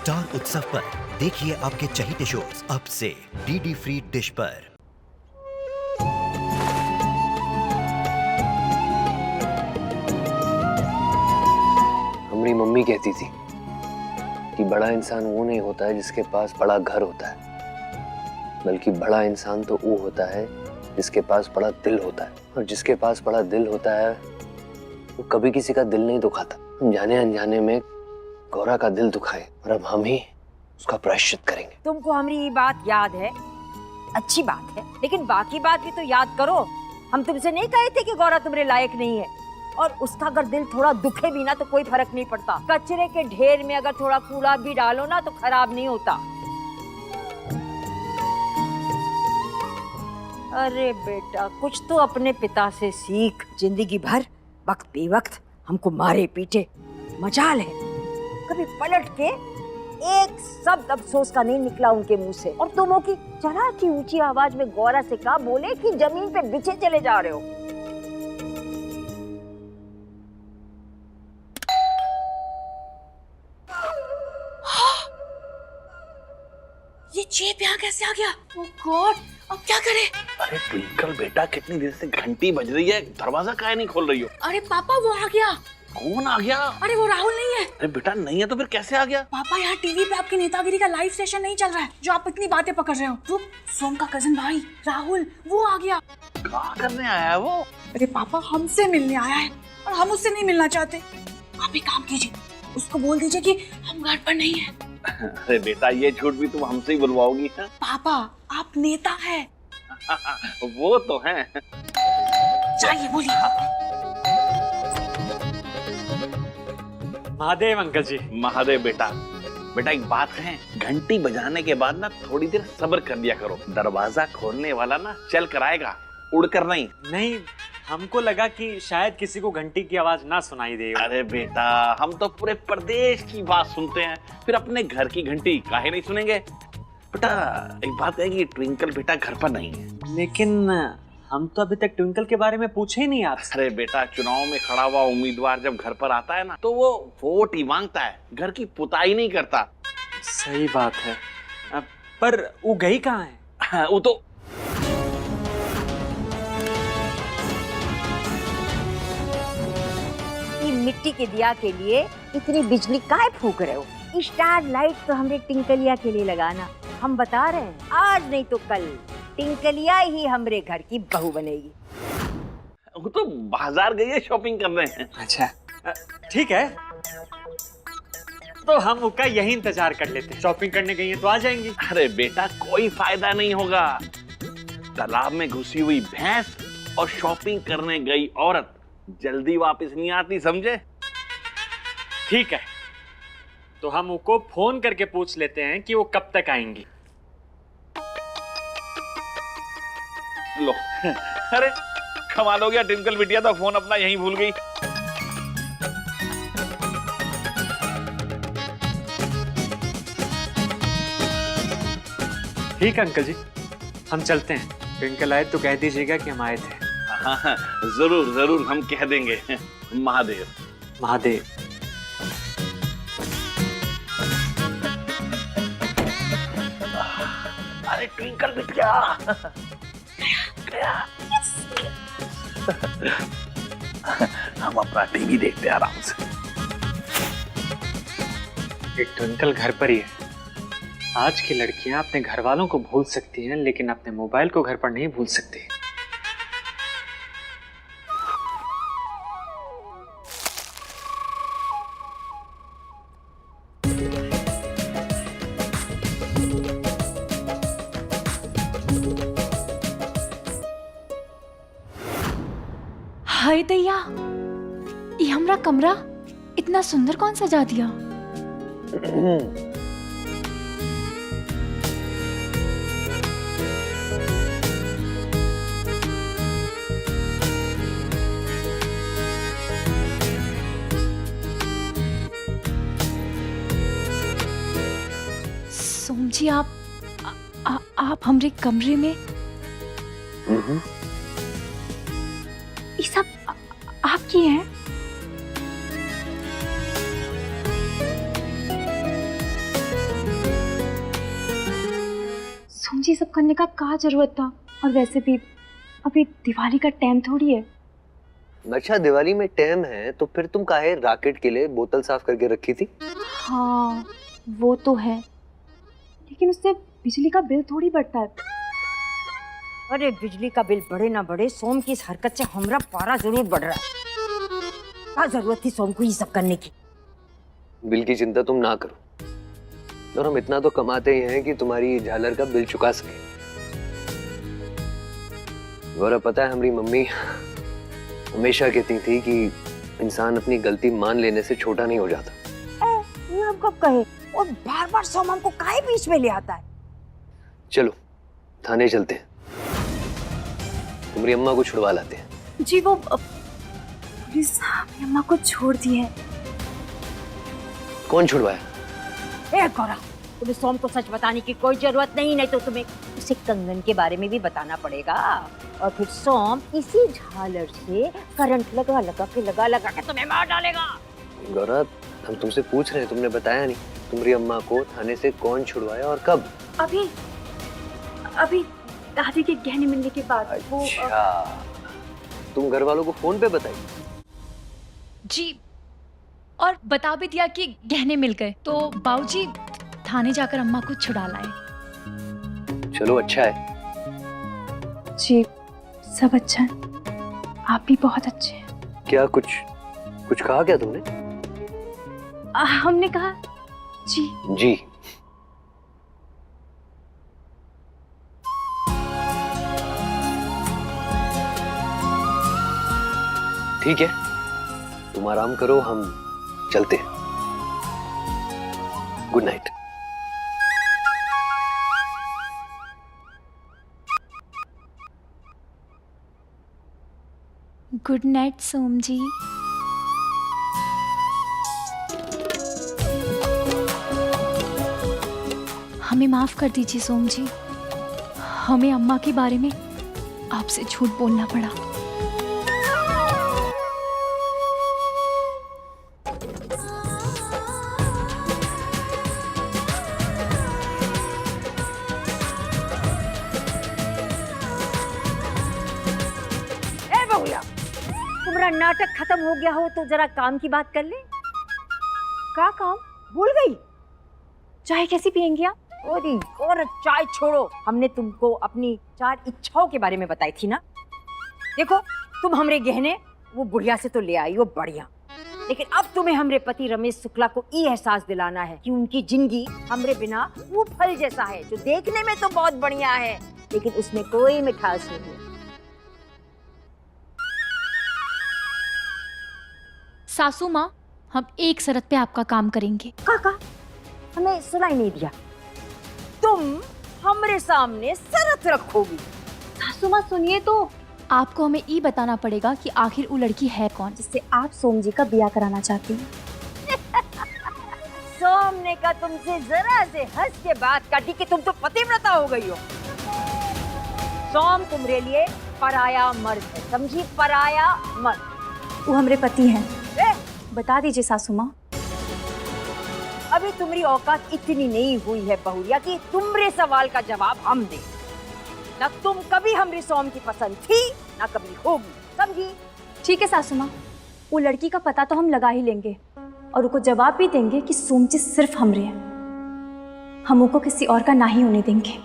Star उत्सव पर देखिए आपके चहीते शोज अब से डीडी फ्री डिश पर। हमारी मम्मी कहती थी कि बड़ा इंसान वो नहीं होता है जिसके पास बड़ा घर होता है, बल्कि बड़ा इंसान तो वो होता है जिसके पास बड़ा दिल होता है, और जिसके पास बड़ा दिल होता है वो कभी किसी का दिल नहीं दुखाता। हम जाने अनजाने में गौरा का दिल दुखाए और अब हम ही उसका प्रायश्चित करेंगे। तुमको हमारी ये बात याद है, अच्छी बात है, लेकिन बाकी बात भी तो याद करो। हम तुमसे नहीं कहे थे कि गौरा तुम्हारे लायक नहीं है, और उसका अगर दिल थोड़ा दुखे भी ना तो कोई फर्क नहीं पड़ता। कचरे के ढेर में अगर थोड़ा कूड़ा भी डालो ना तो खराब नहीं होता। अरे बेटा, कुछ तो अपने पिता से सीख। जिंदगी भर वक्त बेवक्त हमको मारे पीटे, मजाल है कभी पलट के एक शब्द अफसोस का नहीं निकला उनके मुंह से। और तुम हो कि जरा की ऊंची आवाज में गौरा से कहा बोले कि जमीन पे बिछे चले जा रहे हो। ये चेप यहाँ कैसे आ गया? ओह गॉड, अब क्या करें? अरे ट्विंकल बेटा, कितनी देर से घंटी बज रही है, दरवाजा काहे नहीं खोल रही हो? अरे पापा वो आ गया। कौन आ गया? अरे वो राहुल नहीं है। अरे बेटा नहीं है तो फिर कैसे आ गया? पापा यहाँ टीवी पे आपकी नेतागिरी का लाइव सेशन नहीं चल रहा है जो आप इतनी बातें पकड़ रहे हो। वो सोम का कजन भाई राहुल वो आ गया। क्या करने आया है वो? अरे पापा हमसे मिलने आया है और हम उससे नहीं मिलना चाहते। आप एक काम कीजिए, उसको बोल दीजिए कि हम घर पर नहीं है। अरे बेटा ये झूठ भी तुम हमसे ही बुलवाओगी? पापा आप नेता है। वो तो है। चाहिए बोलिए। महादेव अंकल जी। महादेव बेटा, बेटा एक बात है, घंटी बजाने के बाद ना थोड़ी देर सब्र कर लिया करो। दरवाजा खोलने वाला ना चल कर आएगा, उड़ कर नहीं। नहीं, हमको लगा कि शायद किसी को घंटी की आवाज ना सुनाई दे। अरे बेटा हम तो पूरे प्रदेश की बात सुनते हैं, फिर अपने घर की घंटी काहे नहीं सुनेंगे? बेटा एक बात है कि ट्विंकल बेटा घर पर नहीं है। लेकिन हम तो अभी तक ट्विंकल के बारे में पूछे ही नहीं आपसे। अरे बेटा चुनाव में खड़ा हुआ उम्मीदवार जब घर पर आता है ना तो वो वोट ही मांगता है, घर की पुताई नहीं करता। सही बात है, पर वो गई कहाँ है? वो तो मिट्टी के दिया के लिए इतनी बिजली काहे फूक रहे हो? स्टार लाइट तो हमने टिंकलिया के लिए लगाना। हम बता रहे हैं आज नहीं तो कल टिंकलिया ही हमरे घर की बहू बनेगी। वो तो बाजार गई है शॉपिंग करने। अच्छा ठीक है, तो हम उसका यही इंतजार कर लेते हैं। शॉपिंग करने गई है तो आ जाएंगी। अरे बेटा कोई फायदा नहीं होगा। तालाब में घुसी हुई भैंस और शॉपिंग करने गई औरत जल्दी वापस नहीं आती, समझे? ठीक है, तो हम उनको फोन करके पूछ लेते हैं कि वो कब तक आएंगी। लो अरे कमाल हो गया, ट्विंकल बिटिया तो फोन अपना यहीं भूल गई। ठीक है अंकल जी, हम चलते हैं। ट्विंकल आए तो कह दीजिएगा कि हम आए थे। हाँ जरूर जरूर हम कह देंगे। महादेव। महादेव। अरे ट्विंकल बिटिया गया। हम अपना टीवी देखते हैं आराम से। एक ट्विंकल घर पर ही है। आज की लड़कियां अपने घर वालों को भूल सकती हैं लेकिन अपने मोबाइल को घर पर नहीं भूल सकती। हाय दैया, ये हमरा कमरा इतना सुंदर कौन सजा दिया? सोम जी आप हमरे कमरे में ये सब आपकी है? सोमजी सब करने का क्या जरूरत था? और वैसे भी अभी दिवाली का टाइम थोड़ी है। अच्छा, दिवाली में टाइम है तो फिर तुम काहे रॉकेट के लिए बोतल साफ करके रखी थी? हाँ वो तो है, लेकिन उससे बिजली का बिल थोड़ी बढ़ता है। अरे बिजली का बिल बढ़े ना बढ़े, सोम की इस हरकत से हमरा पारा जरूर बढ़ रहा है। क्या जरूरत थी सोम को ये सब करने की? बिल की चिंता तुम ना करो, और हम इतना तो कमाते ही हैं कि तुम्हारी झालर का बिल चुका सके। गौरव, पता है हमारी मम्मी हमेशा कहती थी कि इंसान अपनी गलती मान लेने से छोटा नहीं हो जाता। ये हम कब कहे? और बार बार सोम हमको काहे बीच में ले आता है? चलो थाने चलते हैं, तुम्हारी अम्मा को छुड़वा लाते हैं। जी वो पुलिस मेरी अम्मा को छोड़ दी है। कौन छुड़वाया? ए गौरव, तुम्हें सोम को सच बताने की कोई जरूरत नहीं, नहीं तो तुम्हें उसे कंगन के बारे में भी बताना पड़ेगा, और फिर सोम इसी झालर से करंट लगा लगा के तुम्हें मार डालेगा। गौरव, हम तुमसे पूछ रहे हैं, तुमने बताया नहीं। तुम्हारी अम्मा को थाने से कौन छुड़वाया और कब? अभी दादी के गहने मिलने के बाद। अच्छा, तुम घर वालों को फोन पे बताई? जी, और बता भी दिया कि गहने मिल गए, तो बाबूजी थाने जाकर अम्मा को छुड़ा लाए। चलो अच्छा है। जी सब अच्छा है, आप भी बहुत अच्छे हैं। क्या कुछ कहा क्या तुमने? हमने कहा जी। जी। ठीक है, तुम आराम करो, हम चलते हैं। Good night. गुड नाइट सोम जी। हमें माफ कर दीजिए सोम जी, हमें अम्मा के बारे में आपसे झूठ बोलना पड़ा। ए बहुया, तुम्हारा नाटक खत्म हो गया हो तो जरा काम की बात कर ले। क्या काम? भूल गई? चाय कैसी पियेंगी आप? और चाय छोड़ो, हमने तुमको अपनी 4 इच्छाओं के बारे में बताई थी ना। देखो, तुम हमरे गहने वो बुढ़िया से तो ले आई हो, बढ़िया, लेकिन अब तुम्हें हमरे पति रमेश शुक्ला को ये एहसास दिलाना है कि उनकी जिंदगी हमरे बिना वो फल जैसा है जो देखने में तो बहुत बढ़िया है, लेकिन उसमें कोई मिठास नहीं है। सासू माँ, हम एक शर्त पे आपका काम करेंगे। काका, हमें सुनाई नहीं दिया। तुम हमरे सामने शर्त रखोगी? सासू माँ सुनिए तो। आपको हमें ये बताना पड़ेगा कि आखिर वो लड़की है कौन जिससे आप सोम जी का ब्याह कराना चाहती हैं। सोम ने कहा तुमसे जरा से हंस के बात काटी कि तुम तो पतिव्रता हो गई हो। सोम तुम्हारे लिए पराया मर्द है, समझी? पराया मर्द। वो हमारे पति हैं। बता दीजिए सासू माँ। अभी तुम्हारी औकात इतनी नहीं हुई है बहुरिया कि तुम्हारे सवाल का जवाब हम दें। ना तुम कभी हमारी सोम की पसंद थी, ना कभी होगी, समझी? ठीक है सासू माँ, वो लड़की का पता तो हम लगा ही लेंगे और उनको जवाब भी देंगे कि सोम जी सिर्फ हमरे हैं, हम उनको किसी और का ना ही होने देंगे।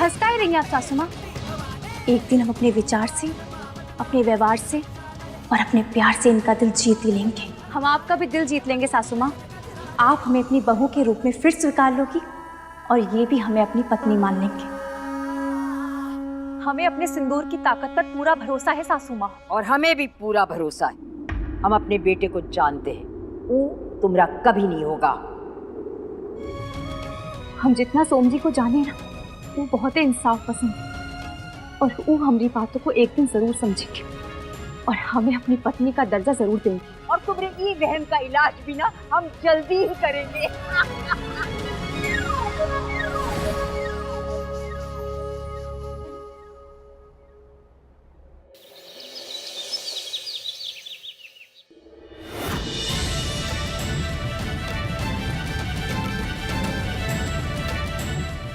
हंसता ही रहिए आप सासू माँ। एक दिन हम अपने विचार से, अपने व्यवहार से और अपने प्यार से इनका दिल जीत ही लेंगे। हम आपका भी दिल जीत लेंगे सासू माँ। आप हमें अपनी बहू के रूप में फिर स्वीकार लोगी और ये भी हमें अपनी पत्नी मान लेंगे। हमें अपने सिंदूर की ताकत पर पूरा भरोसा है सासू माँ। और हमें भी पूरा भरोसा है। हम अपने बेटे को जानते हैं, वो तुम्हारा कभी नहीं होगा। हम जितना सोम जी को जाने ना, वो बहुत ही इंसाफ पसंद है और वो हमारी बातों को एक दिन जरूर समझेंगे और हमें अपनी पत्नी का दर्जा जरूर देंगे। और तुम्हारे ये वहम का इलाज भी ना हम जल्दी ही करेंगे।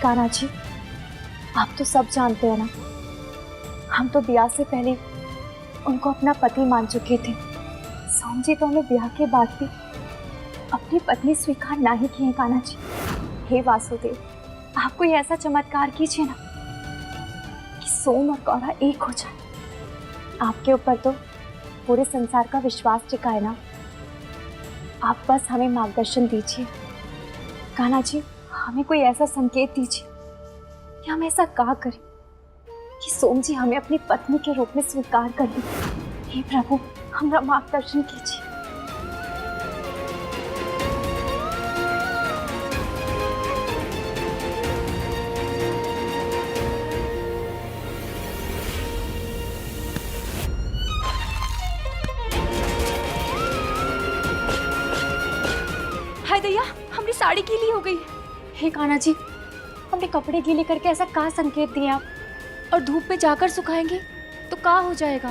कान्हा जी, आप तो सब जानते हैं ना, हम तो ब्याह से पहले उनको अपना पति मान चुके थे। सोम जी तो हमें ब्याह के बाद भी अपनी पत्नी स्वीकार ना ही किए कान्हा जी। हे वासुदेव, आप कोई ऐसा चमत्कार कीजिए ना कि सोम और गौरा एक हो जाए। आपके ऊपर तो पूरे संसार का विश्वास टिका है ना। आप बस हमें मार्गदर्शन दीजिए कान्हा जी, हमें कोई ऐसा संकेत दीजिए कि हम ऐसा क्या करें कि सोम जी हमें अपनी पत्नी के रूप में स्वीकार कर लें। हे प्रभु, हमारा मार्गदर्शन कीजिए। हाय दैया, हमारी साड़ी गीली हो गई। हे कान्हा जी, हमने कपड़े गीले करके ऐसा कहाँ संकेत दिए आप? और धूप पे जाकर सुखाएंगे तो क्या हो जाएगा?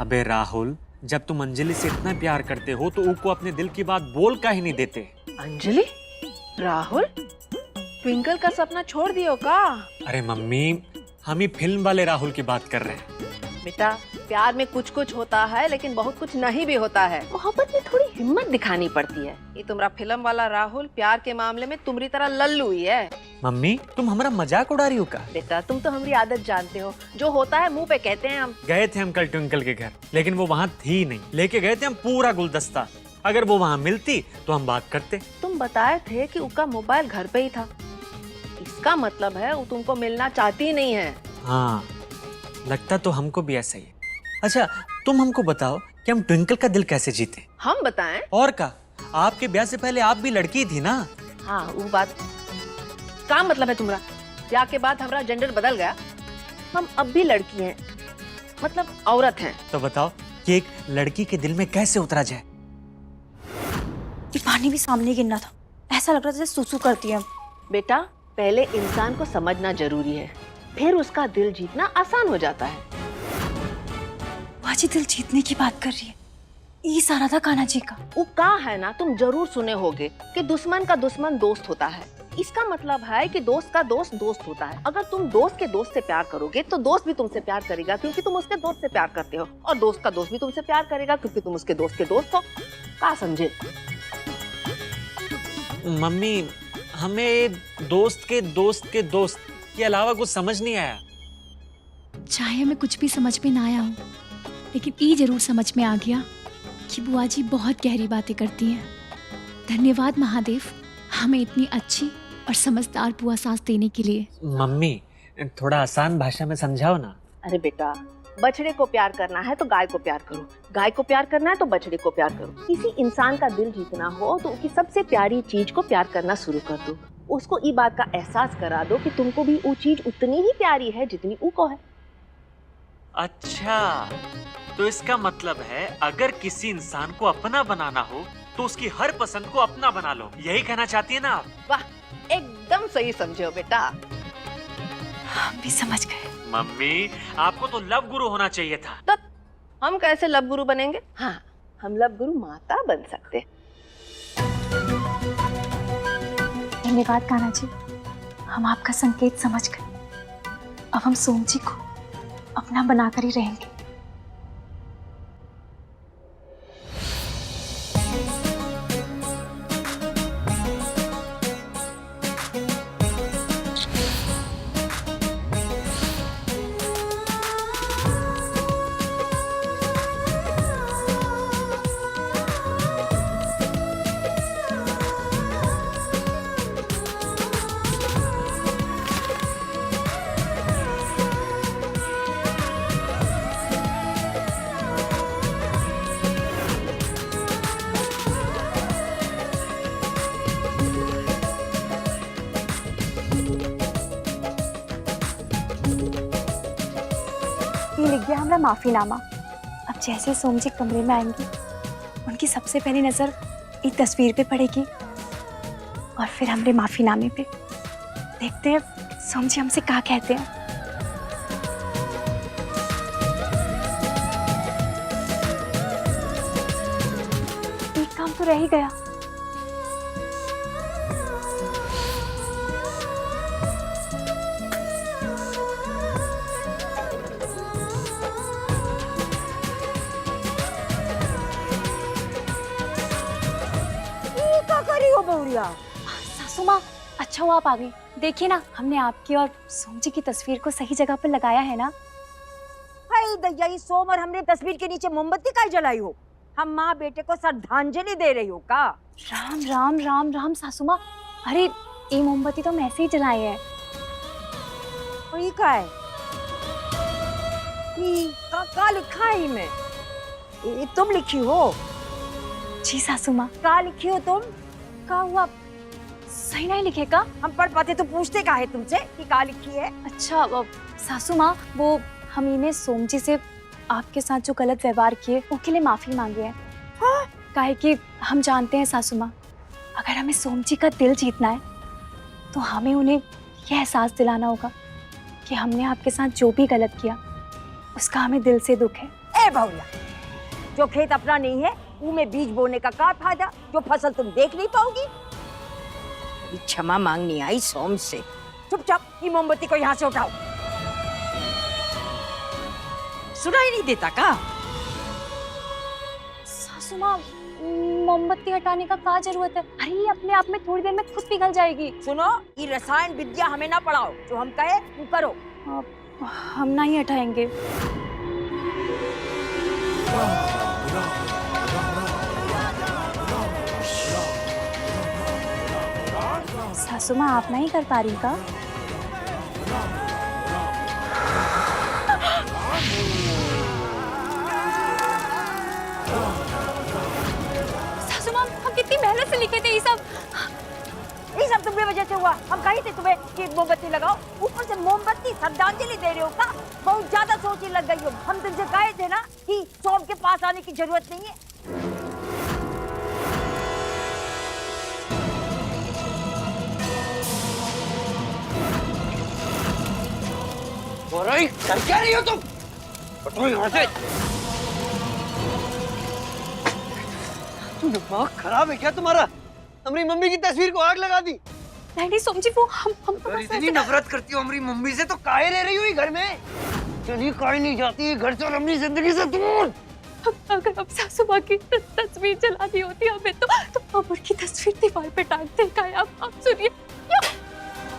अबे राहुल, जब तुम अंजलि से इतना प्यार करते हो तो उसको अपने दिल की बात बोल का ही नहीं देते। अंजलि? राहुल? ट्विंकल का सपना छोड़ दियो का? अरे मम्मी, हम ही फिल्म वाले राहुल की बात कर रहे हैं। बेटा, प्यार में कुछ कुछ होता है लेकिन बहुत कुछ नहीं भी होता है। मोहब्बत में थोड़ी हिम्मत दिखानी पड़ती है। ये तुम्हारा फिल्म वाला राहुल प्यार के मामले में तुम्हारी तरह लल्लू ही है। मम्मी, तुम हमारा मजाक उड़ा रही हो का? बेटा, तुम तो हमारी आदत जानते हो, जो होता है मुंह पे कहते हैं हम। गए थे हम कल ट्विंकल के घर, लेकिन वो वहाँ थी नहीं। लेके गए थे हम पूरा गुलदस्ता। अगर वो वहाँ मिलती तो हम बात करते। तुम बताए थे कि उसका मोबाइल घर पे ही था, इसका मतलब है वो तुमको मिलना चाहती नहीं है। हाँ, लगता तो हमको भी ऐसा ही है। अच्छा, तुम हमको बताओ कि हम ट्विंकल का दिल कैसे जीते? हम बताएं? और का, आपके ब्याह से पहले आप भी लड़की थी ना? हाँ, वो बात क्या मतलब है तुम्हारा? ब्याह के बाद हमारा जेंडर बदल गया, हम अब भी लड़की हैं, मतलब औरत हैं। तो बताओ कि एक लड़की के दिल में कैसे उतरा जाए? ये पानी भी सामने गिरना था, ऐसा लग रहा था जैसे सुसु करती है। बेटा, पहले इंसान को समझना जरूरी है, फिर उसका दिल जीतना आसान हो जाता है। बाजी दिल जीतने की बात कर रही है, ये सारा था कान्हा जी का। वो कहा है ना, तुम जरूर सुने होगे कि दुश्मन का दुश्मन दोस्त होता है। इसका मतलब है कि दोस्त का दोस्त दोस्त होता है। अगर तुम दोस्त के दोस्त से प्यार करोगे तो दोस्त भी तुमसे प्यार करेगा क्योंकि तुम उसके दोस्त से प्यार करते हो, और दोस्त का दोस्त भी तुमसे प्यार करेगा क्योंकि तुम उसके दोस्त के दोस्त हो। क्या समझे? मम्मी, हमें दोस्त के दोस्त के अलावा कुछ समझ नहीं आया। चाहे हमें कुछ भी समझ में ना आया हो, लेकिन ये जरूर समझ में आ गया कि बुआ जी बहुत गहरी बातें करती हैं। धन्यवाद महादेव, हमें इतनी अच्छी और समझदार बुआ सास देने के लिए। मम्मी, थोड़ा आसान भाषा में समझाओ ना। अरे बेटा, बछड़े को प्यार करना है तो गाय को प्यार करो, गाय को प्यार करना है तो बछड़े को प्यार करो। किसी इंसान का दिल जीतना हो तो उसकी सबसे प्यारी चीज को प्यार करना शुरू कर दो। उसको ये बात का एहसास करा दो कि तुमको भी वो चीज उतनी ही प्यारी है जितनी उसको है। अच्छा, तो इसका मतलब है अगर किसी इंसान को अपना बनाना हो तो उसकी हर पसंद को अपना बना लो, यही कहना चाहती है ना आप? वाह, एकदम सही समझे हो बेटा। हम भी समझ गए। मम्मी, आपको तो लव गुरु होना चाहिए था। तब हम कैसे लव गुरु बनेंगे? हाँ, हम लव गुरु माता बन सकते। धन्यवाद कान्हा जी, हम आपका संकेत समझ गए। अब हम सोम जी को अपना बनाकर ही रहेंगे। ये लिख गया हमारा माफीनामा। अब जैसे सोम जी कमरे में आएंगी, उनकी सबसे पहली नजर एक तस्वीर पे पड़ेगी और फिर हमारे माफीनामे पे। देखते हैं सोम जी हमसे क्या कहते हैं। एक काम तो रह ही गया, बहुरिया। सासू माँ, अच्छा हुआ आप आ गई। देखिए ना, हमने आपकी और सोम जी की तस्वीर को सही जगह पर लगाया है ना। हाय दैया, ये सोम और हमने तस्वीर के नीचे मोमबत्ती काहे जलाई हो? हम माँ बेटे को श्रद्धांजलि दे रही हो का? राम राम राम राम सासू माँ, अरे ये मोमबत्ती तो हम ऐसे ही जलाए हैं। और ये का है? ये का लिखा है इनमें? ये तुम लिखी हो? जी सासू माँ। का लिखी हो तुम? का हुआ, सही नहीं लिखे का? हम पढ़ पाते तो पूछते का है तुमसे कि का लिखी है? अच्छा सासू माँ, वो हम इन्हें सोम जी से आपके साथ जो गलत व्यवहार किए उसके लिए माफी मांगे हैं। हाँ? काहे कि हम जानते हैं सासू माँ, अगर हमें सोम जी का दिल जीतना है तो हमें उन्हें यह एहसास दिलाना होगा कि हमने आपके साथ जो भी गलत किया उसका हमें दिल से दुख है। ए बहुरिया, जो खेत अपना नहीं है उनमें बीज बोने का क्या फायदा, जो फसल तुम देख नहीं पाओगी? अभी क्षमा मांगनी आई सोम से। चुपचाप ये मोमबत्ती को यहाँ से उठाओ। सुनाई नहीं देता का? सासू माँ, मोमबत्ती हटाने का क्या जरूरत है? अरे ये अपने आप में थोड़ी देर में खुद पिघल जाएगी। सुनो, ये रसायन विद्या हमें ना पढ़ाओ, जो हम कहे वो करो। हम ना ही हटाएंगे। सासू माँ, आप नहीं कर पा रही का? सासू माँ, हम कितनी मेहनत से लिखे थे ये सब तुम्हारी वजह से हुआ। हम कही थे तुम्हें कि मोमबत्ती लगाओ, ऊपर से मोमबत्ती श्रद्धांजलि दे रहे हो का? बहुत ज्यादा सोची लग गई हो। हम तुमसे कहे थे ना कि सोम के पास आने की जरूरत नहीं है। कर क्या रही हो तुम? हटो यहाँ से। दिमाग खराब है क्या तुम्हारा? हमारी मम्मी की तस्वीर को आग लगा दी। नहीं सोम जी, वो हम अगर इतनी नफरत करती हो हमारी मम्मी से तो काहे रह रही हो ये घर में? चलिए काहे नहीं जाती घर से और अपनी जिंदगी से दूर। अगर हम सासू माँ की तस्वीर जला दी होती हमें तो हम उनकी तस्वीर दीवार पे टांगते। क्या आप सुनिए,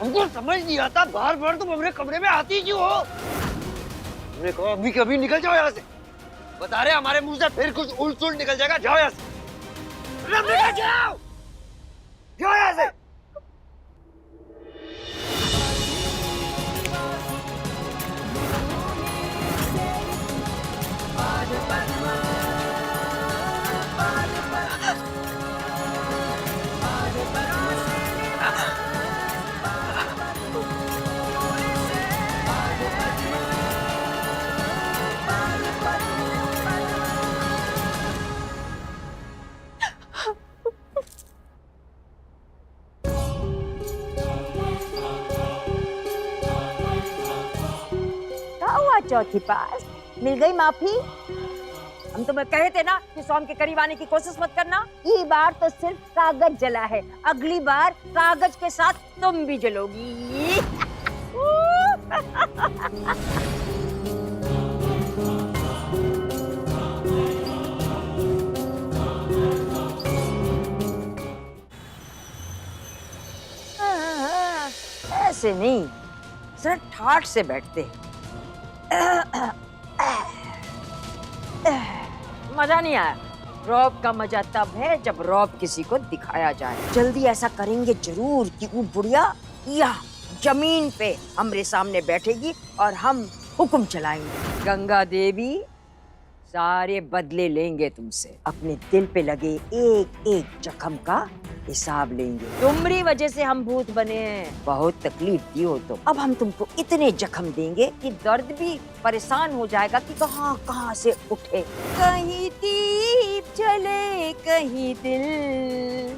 हमको समझ नहीं आता बार बार तुम हमारे कमरे में आती क्यों हो? हमने कहा अभी कभी निकल जाओ यहाँ से। बता रहे हमारे मुंह से फिर कुछ उल्ट सुल्ट निकल जाएगा। जाओ यहाँ से, निकल जाओ, जाओ यहाँ से। चौथी पास मिल गई माफी। हम तुम्हें कहे थे ना कि सोम के करीब आने की कोशिश मत करना। ये बार तो सिर्फ कागज जला है, अगली बार कागज के साथ तुम भी जलोगी। ऐसे नहीं, जरा ठाठ से बैठते। मजा नहीं आया। रौब का मजा तब है जब रौब किसी को दिखाया जाए। जल्दी ऐसा करेंगे जरूर कि वो बुढ़िया या जमीन पे हमरे सामने बैठेगी और हम हुक्म चलाएंगे। गंगा देवी सारे बदले लेंगे तुमसे। अपने दिल पे लगे एक एक जख्म का हिसाब लेंगे। तुम्हारी वजह से हम भूत बने हैं, बहुत तकलीफ दी हो तो। अब हम तुमको इतने जख्म देंगे कि दर्द भी परेशान हो जाएगा कि कहाँ कहाँ से उठे। कहीं दीप जले कहीं दिल